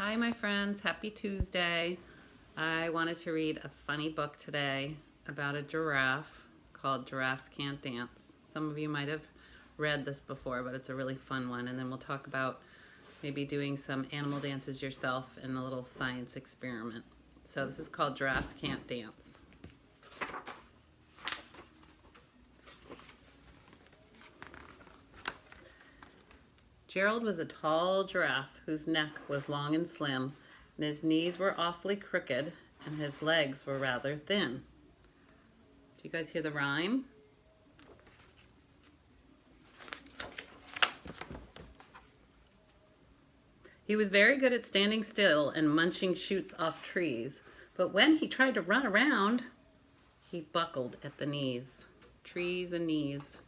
Hi my friends, happy Tuesday. I wanted to read a funny book today about a giraffe called Giraffes Can't Dance. Some of you might have read this before, but it's a really fun one. And then we'll talk about maybe doing some animal dances yourself and a little science experiment. So this is called Giraffes Can't Dance. Gerald was a tall giraffe whose neck was long and slim, and his knees were awfully crooked, and his legs were rather thin. Do you guys hear the rhyme? He was very good at standing still and munching shoots off trees, but when he tried to run around, he buckled at the knees. Trees and knees.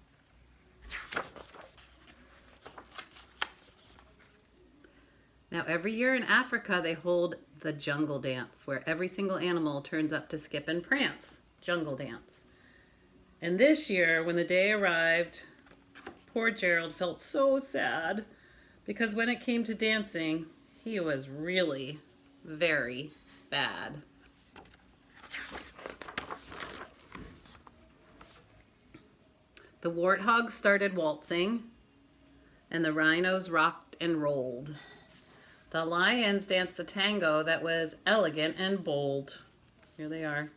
Now, every year in Africa, they hold the jungle dance, where every single animal turns up to skip and prance. Jungle dance. And this year, when the day arrived, poor Gerald felt so sad, because when it came to dancing, he was really very bad. The warthogs started waltzing, and the rhinos rocked and rolled. The lions danced the tango that was elegant and bold. Here they are.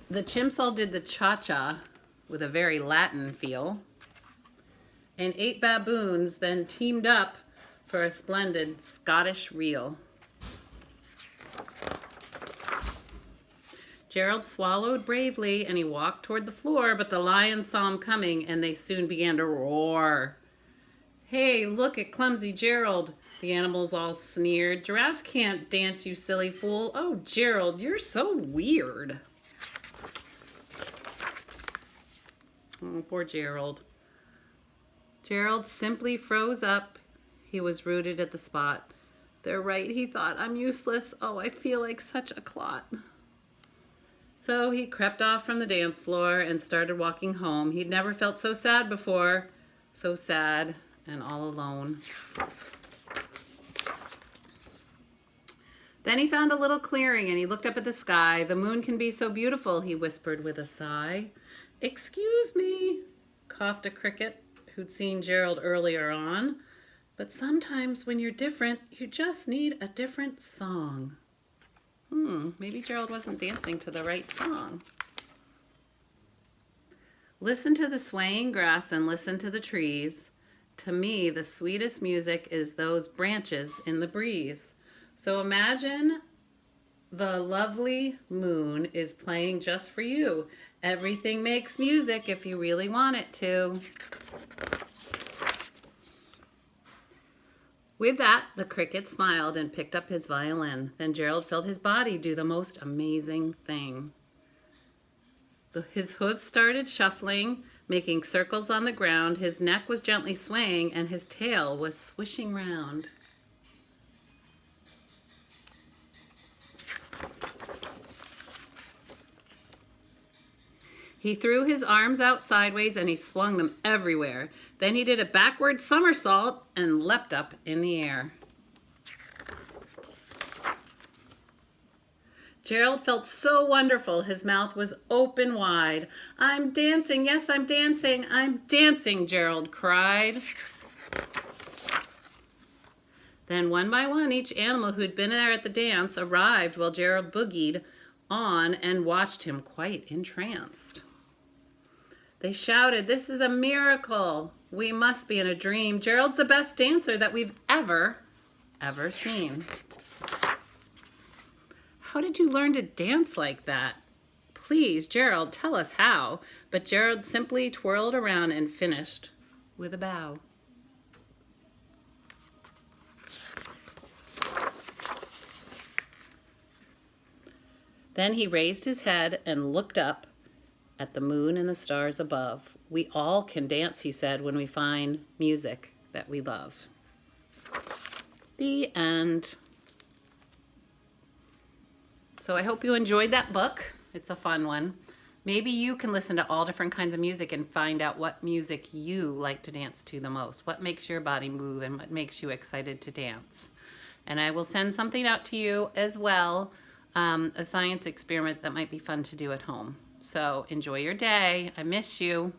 The chimps all did the cha-cha with a very Latin feel. And 8 baboons then teamed up for a splendid Scottish reel. Gerald swallowed bravely and he walked toward the floor, but the lions saw him coming and they soon began to roar. "Hey, look at clumsy Gerald," the animals all sneered. "Giraffes can't dance, you silly fool." "Oh, Gerald, you're so weird." Oh, poor Gerald. Gerald simply froze up. He was rooted at the spot. "They're right," he thought. "I'm useless. Oh, I feel like such a clot." So he crept off from the dance floor and started walking home. He'd never felt so sad before. So sad and all alone. Then he found a little clearing and he looked up at the sky. "The moon can be so beautiful," he whispered with a sigh. "Excuse me," coughed a cricket who'd seen Gerald earlier on. "But sometimes when you're different, you just need a different song." Maybe Gerald wasn't dancing to the right song. "Listen to the swaying grass and listen to the trees. To me, the sweetest music is those branches in the breeze." So imagine the lovely moon is playing just for you. Everything makes music if you really want it to. With that, the cricket smiled and picked up his violin. Then Gerald felt his body do the most amazing thing. His hooves started shuffling, making circles on the ground. His neck was gently swaying, and his tail was swishing round. He threw his arms out sideways, and he swung them everywhere. Then he did a backward somersault and leapt up in the air. Gerald felt so wonderful, his mouth was open wide. "I'm dancing, yes, I'm dancing, I'm dancing," Gerald cried. Then one by one, each animal who'd been there at the dance arrived while Gerald boogied on and watched him quite entranced. They shouted, "This is a miracle. We must be in a dream. Gerald's the best dancer that we've ever seen." "How did you learn to dance like that? Please, Gerald, tell us how." But Gerald simply twirled around and finished with a bow. Then he raised his head and looked up at the moon and the stars above. "We all can dance," he said, "when we find music that we love." The end. So I hope you enjoyed that book. It's a fun one. Maybe you can listen to all different kinds of music and find out what music you like to dance to the most. What makes your body move and what makes you excited to dance. And I will send something out to you as well, a science experiment that might be fun to do at home. So enjoy your day. I miss you.